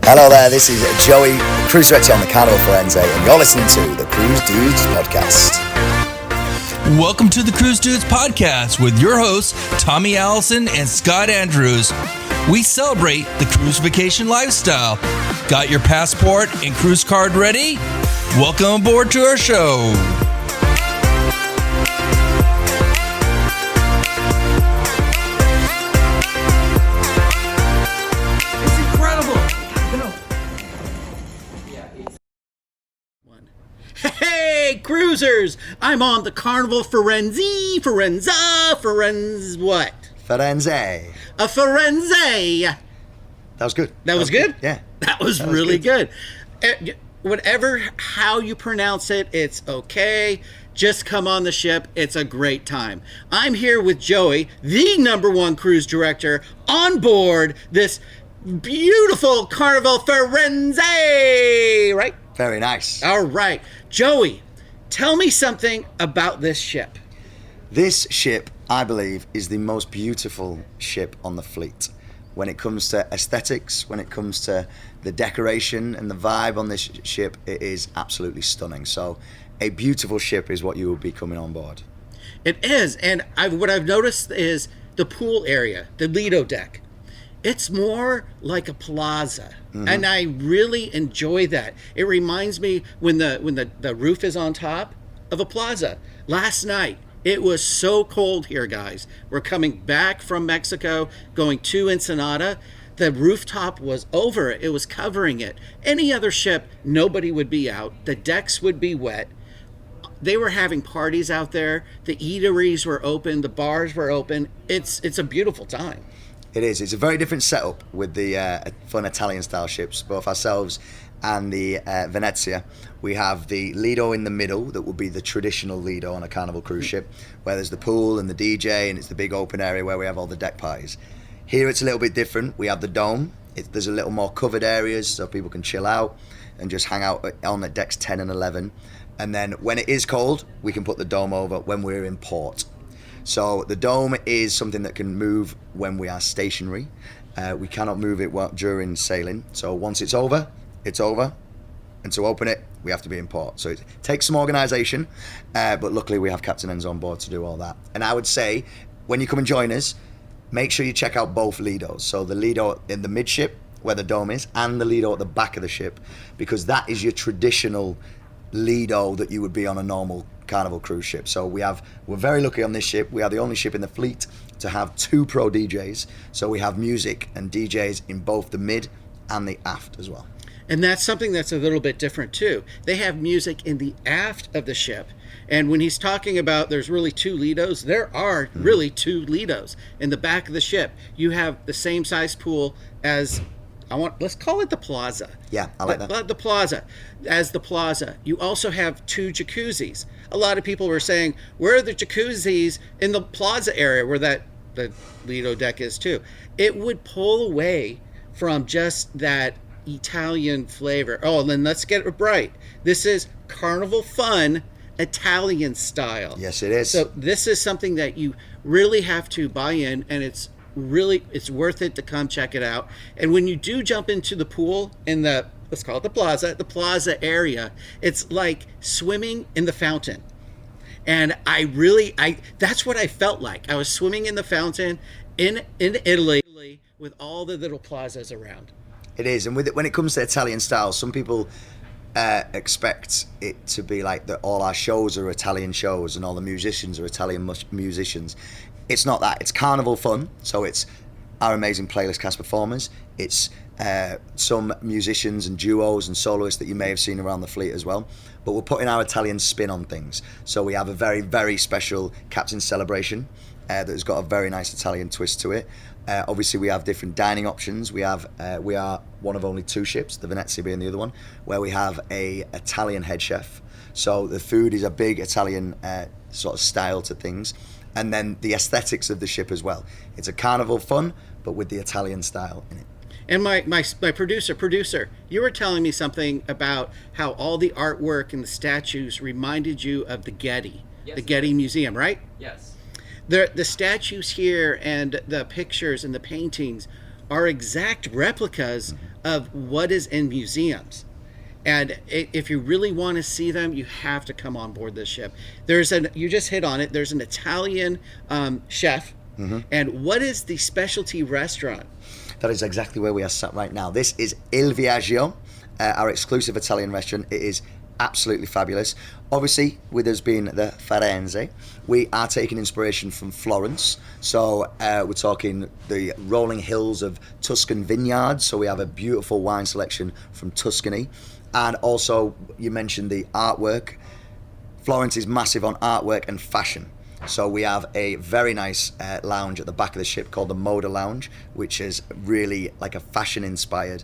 Hello there, this is Joey, cruise director on the Carnival Firenze, and you're listening to the Cruise Dudes Podcast. Welcome to the Cruise Dudes Podcast with your hosts, Tommy Allison and Scott Andrews. We celebrate the cruise vacation lifestyle. Got your passport and cruise card ready? Welcome aboard to our show. Hey, cruisers! I'm on the Carnival Firenze, what? Firenze. A Firenze! That was good. That was good? Yeah. That was really good. Whatever, how you pronounce it, it's okay. Just come on the ship. It's a great time. I'm here with Joey, the #1 cruise director, on board this beautiful Carnival Firenze, right? Very nice. All right. Joey, tell me something about this ship. This ship, I believe, is the most beautiful ship on the fleet. When it comes to aesthetics, when it comes to the decoration and the vibe on this ship, it is absolutely stunning. So a beautiful ship is what you will be coming on board. It is. And what I've noticed is the pool area, the Lido deck. It's more like a plaza, and I really enjoy that. It reminds me when the roof is on top of a plaza. Last night, it was so cold here, guys. We're coming back from Mexico, going to Ensenada. The rooftop was over. It was covering it. Any other ship, nobody would be out. The decks would be wet. They were having parties out there. The eateries were open. The bars were open. It's a beautiful time. It is. It's a very different setup with the fun Italian style ships, both ourselves and the Venezia. We have the Lido in the middle that will be the traditional Lido on a Carnival cruise ship, where there's the pool and the DJ and it's the big open area where we have all the deck parties. Here it's a little bit different. We have the dome. There's a little more covered areas so people can chill out and just hang out on the decks 10 and 11. And then when it is cold, we can put the dome over when we're in port. So the dome is something that can move when we are stationary. We cannot move it during sailing. So once it's over, it's over. And to open it, we have to be in port. So it takes some organisation, but luckily we have captain ends on board to do all that. And I would say, when you come and join us, make sure you check out both Lidos. So the Lido in the midship, where the dome is, and the Lido at the back of the ship, because that is your traditional Lido that you would be on a normal Carnival cruise ship. So we're very lucky on this ship. We are the only ship in the fleet to have 2 pro DJs. So we have music and DJs in both the mid and the aft as well. And that's something that's a little bit different too. They have music in the aft of the ship. And when he's talking about there's really 2 Lidos, there are really 2 Lidos. In the back of the ship, you have the same size pool as let's call it the Plaza. Yeah, I like that. The Plaza. As the Plaza, you also have 2 jacuzzis. A lot of people were saying, where are the jacuzzis in the Plaza area where the Lido deck is too? It would pull away from just that Italian flavor. Oh, and then let's get it right. This is Carnival Fun Italian style. Yes, it is. So this is something that you really have to buy in, and it's worth it to come check it out. And when you do jump into the pool in let's call it the Plaza area, it's like swimming in the fountain. And that's what I felt like. I was swimming in the fountain in Italy with all the little plazas around. It is. And when it comes to Italian style, some people expect it to be like that all our shows are Italian shows and all the musicians are Italian musicians. It's not that. It's Carnival Fun, so it's our amazing playlist cast performers. It's some musicians and duos and soloists that you may have seen around the fleet as well. But we're putting our Italian spin on things. So we have a very, very special Captain's Celebration that has got a very nice Italian twist to it. Obviously, we have different dining options. We are one of only 2 ships, the Venezia being the other one, where we have a Italian head chef. So the food is a big Italian sort of style to things. And then the aesthetics of the ship as well. It's a Carnival Fun, but with the Italian style in it. And my producer, you were telling me something about how all the artwork and the statues reminded you of the Getty, the Getty Museum, right? Yes. The statues here and the pictures and the paintings are exact replicas of what is in museums. And if you really want to see them, you have to come on board this ship. You just hit on it. There's an Italian chef. And what is the specialty restaurant? That is exactly where we are sat right now. This is Il Viaggio, our exclusive Italian restaurant. It is absolutely fabulous. Obviously, with us being the Firenze, we are taking inspiration from Florence. So we're talking the rolling hills of Tuscan vineyards. So we have a beautiful wine selection from Tuscany. And also, you mentioned the artwork. Florence is massive on artwork and fashion. So we have a very nice lounge at the back of the ship called the Moda Lounge, which is really like a fashion-inspired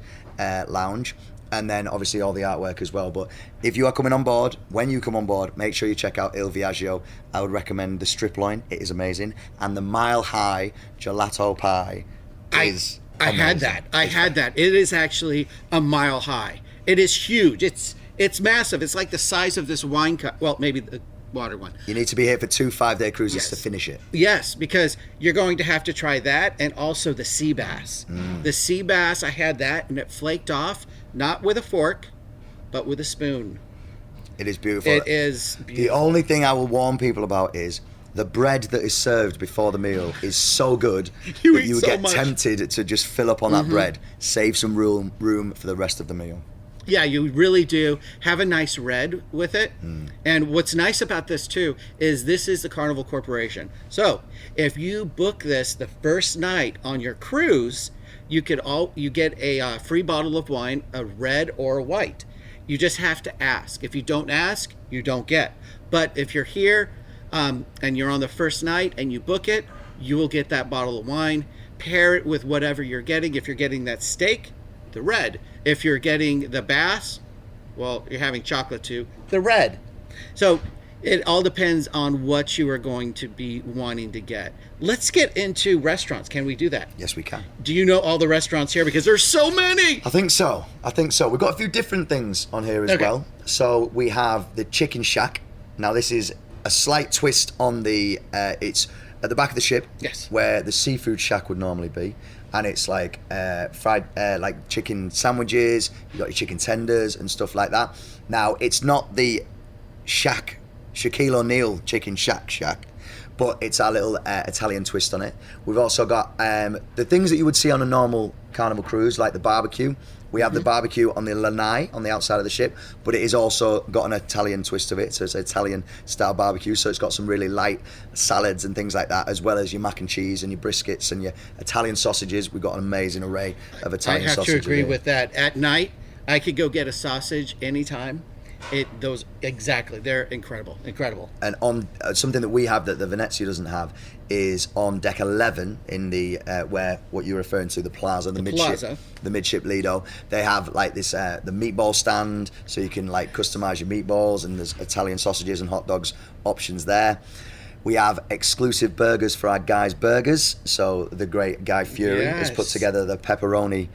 lounge. And then obviously all the artwork as well. But if you are coming on board, when you come on board, make sure you check out Il Viaggio. I would recommend the strip loin. It is amazing. And the Mile High gelato pie is amazing. I had that. It is actually a mile high. It is huge. It's massive. It's like the size of this wine cup. Well, maybe the water one. You need to be here for 2 5-day cruises to finish it. Yes, because you're going to have to try that and also the sea bass. The sea bass, I had that and it flaked off, not with a fork, but with a spoon. It is beautiful. It is beautiful. The only thing I will warn people about is the bread that is served before the meal is so good that you would get tempted to just fill up on that bread. Save some room for the rest of the meal. Yeah, you really do. Have a nice red with it. And what's nice about this too is this is the Carnival Corporation. So if you book this the first night on your cruise, you get a free bottle of wine, a red or a white. You just have to ask. If you don't ask, you don't get. But if you're here and you're on the first night and you book it, you will get that bottle of wine. Pair it with whatever you're getting. If you're getting that steak, the red. If you're getting the bass, well, you're having chocolate too, the red. So it all depends on what you are going to be wanting to get. Let's get into restaurants. Can we do that? Yes, we can. Do you know all the restaurants here? Because there's so many. I think so. We've got a few different things on here as well. So we have the Chicken Shack. Now this is a slight twist on the, it's at the back of the ship. Yes. Where the seafood shack would normally be. And it's like fried, like chicken sandwiches. You got your chicken tenders and stuff like that. Now it's not the shack, Shaquille O'Neal chicken shack, but it's our little Italian twist on it. We've also got the things that you would see on a normal Carnival cruise, like the barbecue. We have the barbecue on the lanai on the outside of the ship, but it is also got an Italian twist of it. So it's an Italian style barbecue. So it's got some really light salads and things like that, as well as your mac and cheese and your briskets and your Italian sausages. We've got an amazing array of Italian sausages. I have to agree with that. At night, I could go get a sausage anytime. They're incredible. And on something that we have that the Venezia doesn't have is on deck 11 in the where what you're referring to, the Plaza, the midship Lido. They have like this the meatball stand, so you can like customize your meatballs, and there's Italian sausages and hot dogs options there. We have exclusive burgers for our Guy's Burgers. So the great Guy Fieri has put together the pepperoni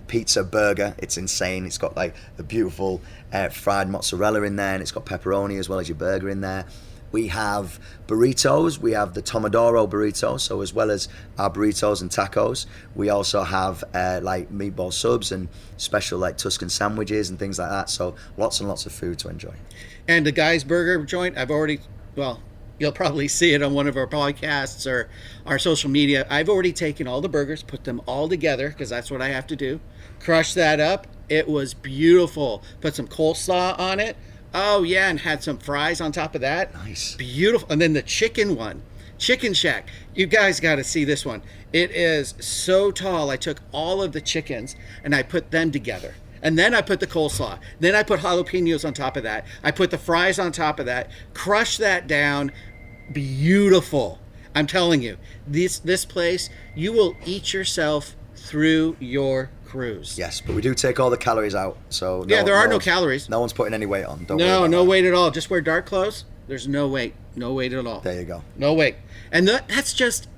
pizza burger. It's insane. It's got like the beautiful fried mozzarella in there, and it's got pepperoni as well as your burger in there. We have burritos. We have the Tomodoro burrito. So as well as our burritos and tacos, we also have like meatball subs and special like Tuscan sandwiches and things like that. So lots and lots of food to enjoy. And the Guy's Burger joint, you'll probably see it on one of our podcasts or our social media. I've already taken all the burgers, put them all together, because that's what I have to do. Crush that up. It was beautiful. Put some coleslaw on it. Oh, yeah, and had some fries on top of that. Nice. Beautiful. And then the chicken one, Chicken Shack. You guys got to see this one. It is so tall. I took all of the chickens and I put them together. And then I put the coleslaw. Then I put jalapenos on top of that. I put the fries on top of that. Crush that down. Beautiful. I'm telling you, this place, you will eat yourself through your cruise. Yes, but we do take all the calories out. So there are no calories. No one's putting any weight on. No weight at all. Just wear dark clothes. There's no weight. No weight at all. There you go. No weight. And that's just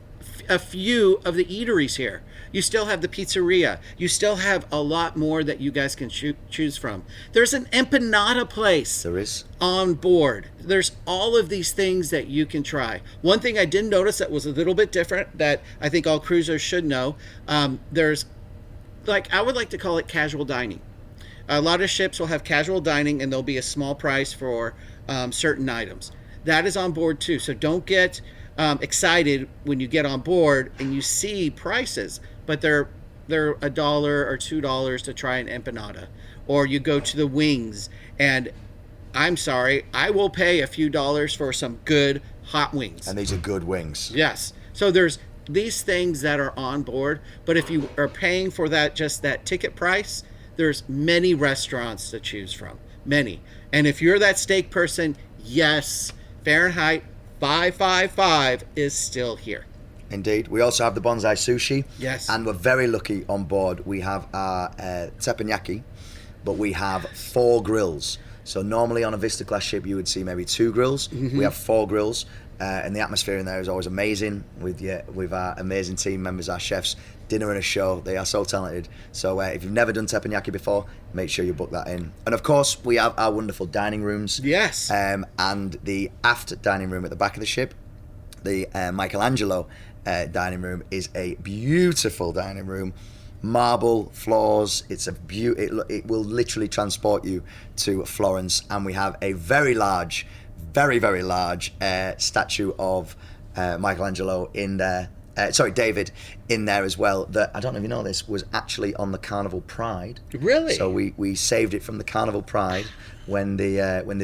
a few of the eateries here. You still have the pizzeria. You still have a lot more that you guys can choose from. There's an empanada place. There is. On board. There's all of these things that you can try. One thing I did notice that was a little bit different that I think all cruisers should know, there's, like, I would like to call it casual dining. A lot of ships will have casual dining and there'll be a small price for certain items. That is on board too. So don't get excited when you get on board and you see prices, but they're $1 or $2 to try an empanada. Or you go to the wings, and I'm sorry, I will pay a few dollars for some good hot wings. And these are good wings. Yes. So there's these things that are on board, but if you are paying for that, just that ticket price, there's many restaurants to choose from. Many. And if you're that steak person, yes, Fahrenheit 555 is still here. Indeed. We also have the bonsai sushi. Yes. And we're very lucky on board. We have our teppanyaki, but we have 4 grills. So normally on a Vista class ship, you would see maybe 2 grills. Mm-hmm. We have 4 grills. And the atmosphere in there is always amazing with our amazing team members, our chefs. Dinner and a show. They are so talented. So if you've never done teppanyaki before, make sure you book that in. And of course, we have our wonderful dining rooms. Yes. And the aft dining room at the back of the ship, the Michelangelo dining room, is a beautiful dining room. Marble floors. It's it will literally transport you to Florence. And we have a very large, very, very large statue of Michelangelo in there. David in there as well. That, I don't know if you know this, was actually on the Carnival Pride. Really? So we saved it from the Carnival Pride when they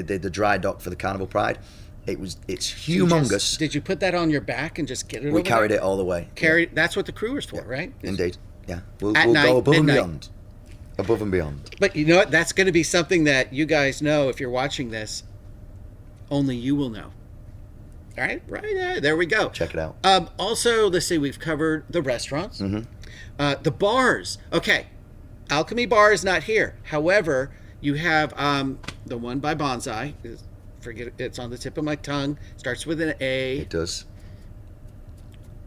did the dry dock for the Carnival Pride. It's humongous. Did you put that on your back and just get it? We carried it all the way. That's what the crew is for, right? Indeed. Yeah. We'll night, go above midnight. and beyond. Above and beyond. But you know what? That's going to be something that you guys know if you're watching this. Only you will know. All right, there we go. Check it out. Also, let's see, we've covered the restaurants, the bars. Okay, Alchemy Bar is not here. However, you have the one by Bonsai. Forget it's on the tip of my tongue. Starts with an A. It does.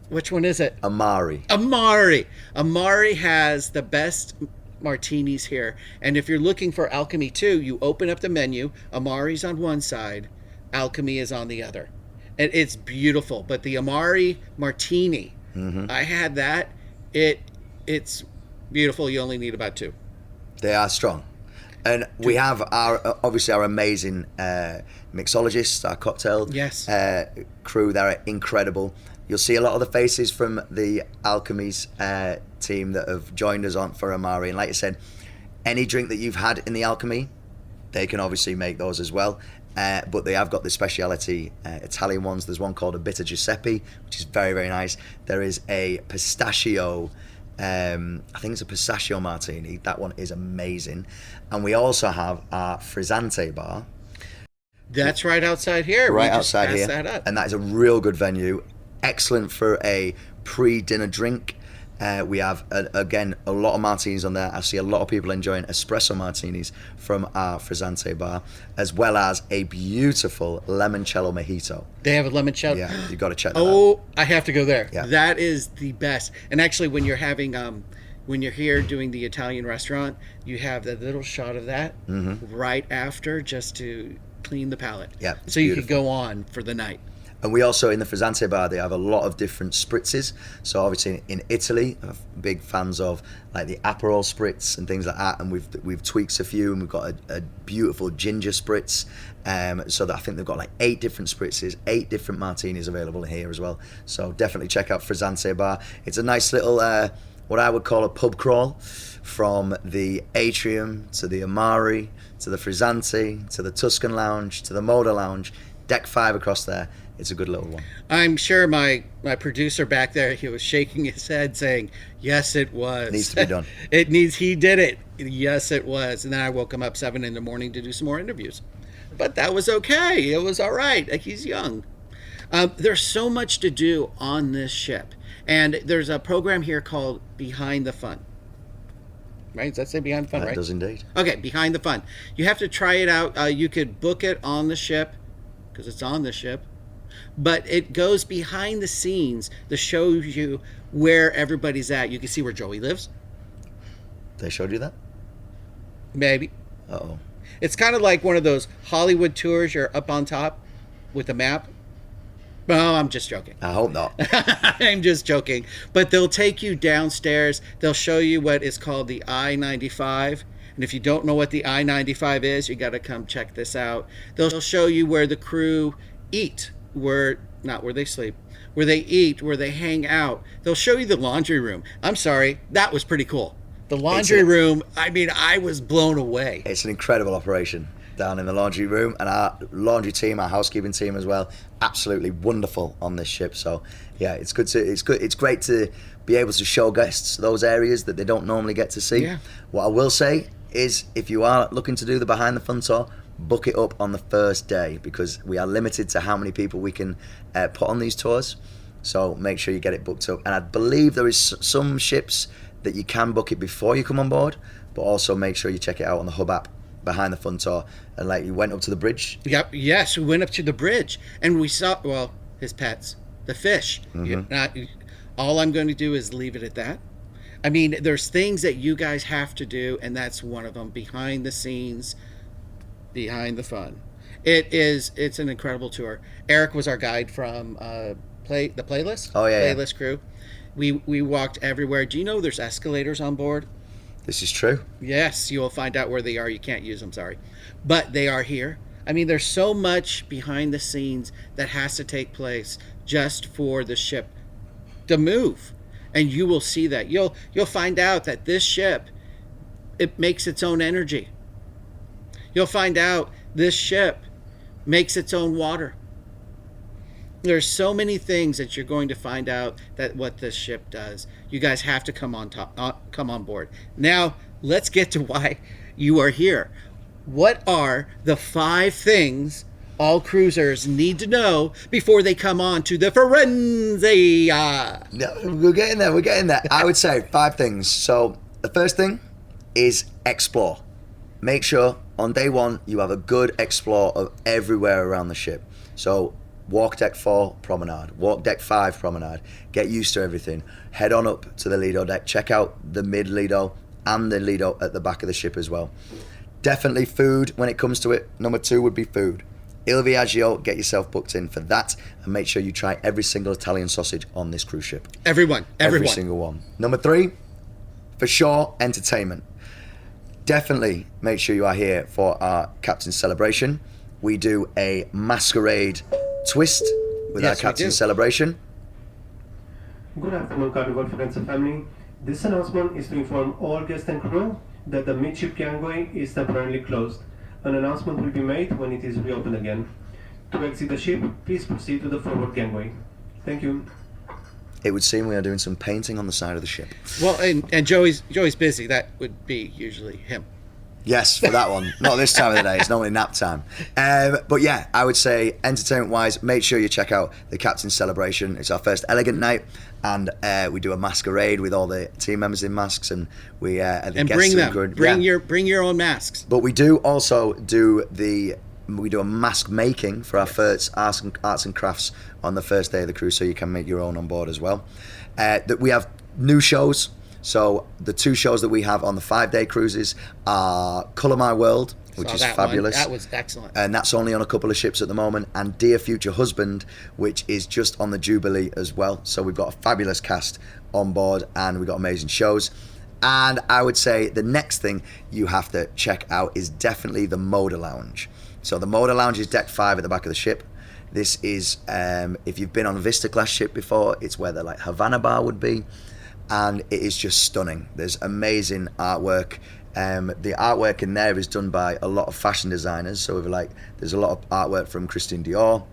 Which one is it? Amari. Amari has the best martinis here. And if you're looking for Alchemy 2, you open up the menu. Amari's on one side. Alchemy is on the other. And it's beautiful. But the Amari Martini, I had that. It's beautiful. You only need about 2. They are strong. And we have obviously our amazing mixologists, our cocktail crew. They're incredible. You'll see a lot of the faces from the Alchemy's team that have joined us on for Amari. And like I said, any drink that you've had in the Alchemy, they can obviously make those as well. But they have got the speciality Italian ones. There's one called a Bitter Giuseppe, which is very, very nice. There is a pistachio, I think it's a pistachio martini. That one is amazing. And we also have our Frizzante bar. That's right outside here. Right outside here. That up. And that is a real good venue. Excellent for a pre-dinner drink. We have, again, a lot of martinis on there. I see a lot of people enjoying espresso martinis from our Frizzante bar, as well as a beautiful limoncello mojito. They have a limoncello? Yeah, you've got to check that out. Oh, I have to go there. Yeah. That is the best. And actually, when you're having, when you're here doing the Italian restaurant, you have that little shot of that right after just to clean the palate. Yeah, so you could go on for the night. And we also, in the Frizzante bar, they have a lot of different spritzes. So obviously in Italy, I'm big fans of like the Aperol spritz and things like that. And we've tweaked a few, and we've got a beautiful ginger spritz. So that I think they've got like 8 different spritzes, 8 different martinis available here as well. So definitely check out Frizzante bar. It's a nice little, what I would call a pub crawl, from the atrium to the Amari to the Frizzante to the Tuscan Lounge to the Moda Lounge. Deck 5 across there. It's a good little one. I'm sure my producer back there, he was shaking his head saying, yes, it was. It needs to be done. He did it. Yes, it was. And then I woke him up 7 a.m. to do some more interviews. But that was okay. It was all right. He's young. There's so much to do on this ship. And there's a program here called Behind the Fun. Right? Does that say Behind the Fun, right? It does indeed. Okay, Behind the Fun. You have to try it out. You could book it on the ship, because it's on the ship. but it goes behind the scenes to show you where everybody's at. You can see where Joey lives. They showed you that? Maybe. Uh-oh. It's kind of like one of those Hollywood tours. You're up on top with a map. No, I'm just joking. I hope not. I'm just joking. But they'll take you downstairs. They'll show you what is called the I-95. And if you don't know what the I-95 is, you got to come check this out. They'll show you where the crew eat, not where they sleep, where they eat, where they hang out. They'll show you the laundry room. I'm sorry, that was pretty cool. The laundry room, I mean, I was blown away. It's an incredible operation down in the laundry room, and our laundry team, our housekeeping team as well, absolutely wonderful on this ship. So yeah, it's great to be able to show guests those areas that they don't normally get to see. Yeah. What I will say is, if you are looking to do the Behind the Fun tour, book it up on the first day, because we are limited to how many people we can put on these tours. So make sure you get it booked up. And I believe there is some ships that you can book it before you come on board, but also make sure you check it out on the Hub app, Behind the Fun tour. And like, you went up to the bridge. Yep. Yes, we went up to the bridge and we saw, well, his pets, the fish. All I'm going to do is leave it at that. I mean, there's things that you guys have to do, and that's one of them. Behind the scenes, behind the fun. It's an incredible tour. Eric was our guide from the playlist. Oh yeah, playlist crew. We walked everywhere. Do you know there's escalators on board? This is true. Yes, you will find out where they are. You can't use them, sorry. But they are here. I mean, there's so much behind the scenes that has to take place just for the ship to move. And you will see that. You'll find out that this ship, it makes its own energy. You'll find out this ship makes its own water. There's so many things that you're going to find out that what this ship does. You guys have to come on board. Now, let's get to why you are here. What are the 5 things all cruisers need to know before they come on to the Firenze? No, we're getting there. I would say 5 things. So the first thing is explore. Make sure on day 1 you have a good explore of everywhere around the ship. So walk deck 4, promenade. Walk deck 5, promenade. Get used to everything. Head on up to the Lido deck. Check out the Middle Lido and the Lido at the back of the ship as well. Definitely food when it comes to it. Number 2 would be food. Il Viaggio, get yourself booked in for that, and make sure you try every single Italian sausage on this cruise ship. Every single one. Number 3, for sure, entertainment. Definitely make sure you are here for our captain's celebration. We do a masquerade twist with our captain's celebration. Good afternoon, Carnival Firenze family. This announcement is to inform all guests and crew that the midship gangway is temporarily closed. An announcement will be made when it is reopened again. To exit the ship, please proceed to the forward gangway. Thank you. It would seem we are doing some painting on the side of the ship. Well, and Joey's busy. That would be usually him. Yes, for that one. Not this time of the day. It's normally nap time. But yeah, I would say entertainment-wise, make sure you check out the Captain's Celebration. It's our first elegant night, and we do a masquerade with all the team members in masks, and we the and guests bring them. Good. Bring your own masks. But we do also do a mask making for our first arts and crafts on the first day of the cruise, so you can make your own on board as well. That we have new shows. So the 2 shows that we have on the 5-day cruises are Colour My World, which is fabulous. That was excellent. And that's only on a couple of ships at the moment. And Dear Future Husband, which is just on the Jubilee as well. So we've got a fabulous cast on board, and we've got amazing shows. And I would say the next thing you have to check out is definitely the Motor Lounge. So the Motor Lounge is deck 5 at the back of the ship. This is, if you've been on a Vista class ship before, it's where the Havana bar would be. And it is just stunning. There's amazing artwork. The artwork in there is done by a lot of fashion designers. So there's a lot of artwork from Christian Dior,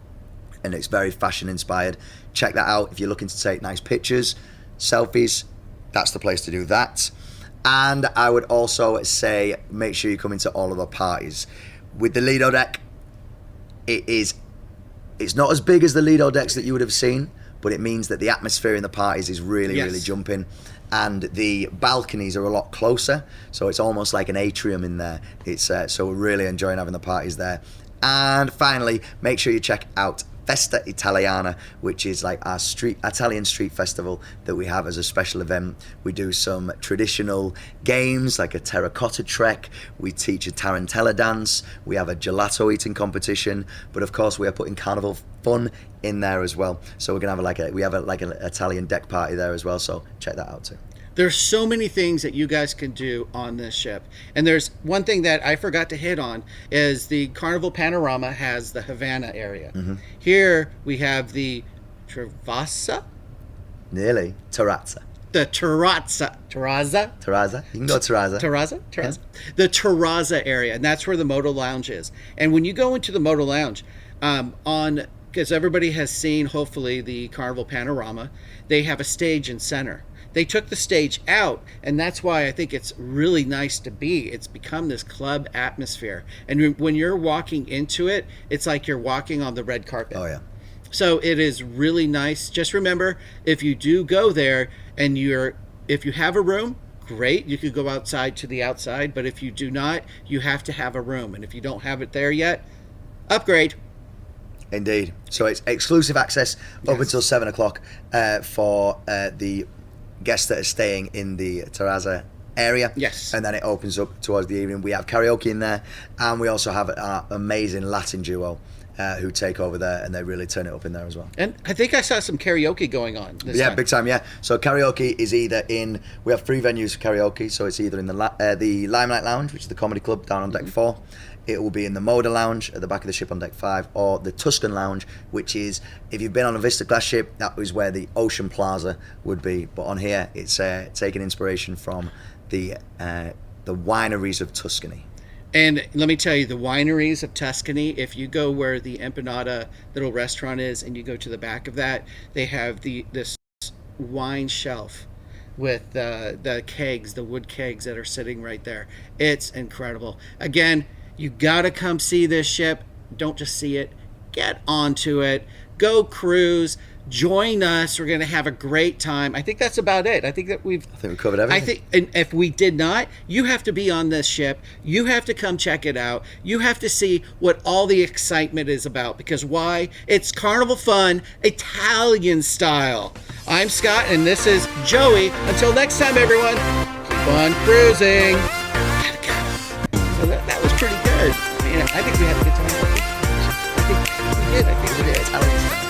and it's very fashion inspired. Check that out if you're looking to take nice pictures, selfies. That's the place to do that. And I would also say make sure you come into all of the parties. With the Lido deck, it's not as big as the Lido decks that you would have seen, but it means that the atmosphere in the parties is really jumping, and the balconies are a lot closer, so it's almost like an atrium in there. It's so we're really enjoying having the parties there. And finally, make sure you check out Festa Italiana, which is like our Italian street festival that we have as a special event. We do some traditional games like a terracotta trek. We teach a tarantella dance. We have a gelato eating competition. But of course, we are putting Carnival Fun in there as well. So we're gonna have an Italian deck party there as well. So check that out too. There's so many things that you guys can do on this ship. And there's one thing that I forgot to hit on is the Carnival Panorama has the Havana area. Here we have the Terrazza? Nearly. Terrazza. The Terrazza. Terrazza. You can go Terrazza. Terrazza? The Terrazza area. And that's where the Moto Lounge is. And when you go into the Moto Lounge, because everybody has seen, hopefully, the Carnival Panorama, they have a stage in center. They took the stage out, and that's why I think it's really nice to be. It's become this club atmosphere. And when you're walking into it, it's like you're walking on the red carpet. Oh, yeah. So it is really nice. Just remember, if you do go there and if you have a room, great. You could go outside to the outside. But if you do not, you have to have a room. And if you don't have it there yet, upgrade. Indeed. So it's exclusive access up until 7 o'clock for the guests that are staying in the Terrazza area. Yes. And then it opens up towards the evening. We have karaoke in there, and we also have an amazing Latin duo who take over there, and they really turn it up in there as well. And I think I saw some karaoke going on this time. Big time, yeah. So karaoke is either we have 3 venues for karaoke, so it's either in the Limelight Lounge, which is the comedy club down on deck 4. It will be in the Moda Lounge at the back of the ship on deck 5, or the Tuscan Lounge, which is, if you've been on a Vista class ship, that is where the Ocean Plaza would be. But on here, it's taking inspiration from the wineries of Tuscany. And let me tell you, the wineries of Tuscany, if you go where the Empanada little restaurant is and you go to the back of that, they have this wine shelf with the kegs, the wood kegs that are sitting right there. It's incredible. Again, you gotta come see this ship. Don't just see it. Get onto it. Go cruise. Join us. We're gonna have a great time. I think that's about it. I think we covered everything. And if we did not, you have to be on this ship. You have to come check it out. You have to see what all the excitement is about. Because why? It's Carnival Fun, Italian style. I'm Scott, and this is Joey. Until next time, everyone. Keep on cruising. So that was pretty good. I think we had a good time. I think we did.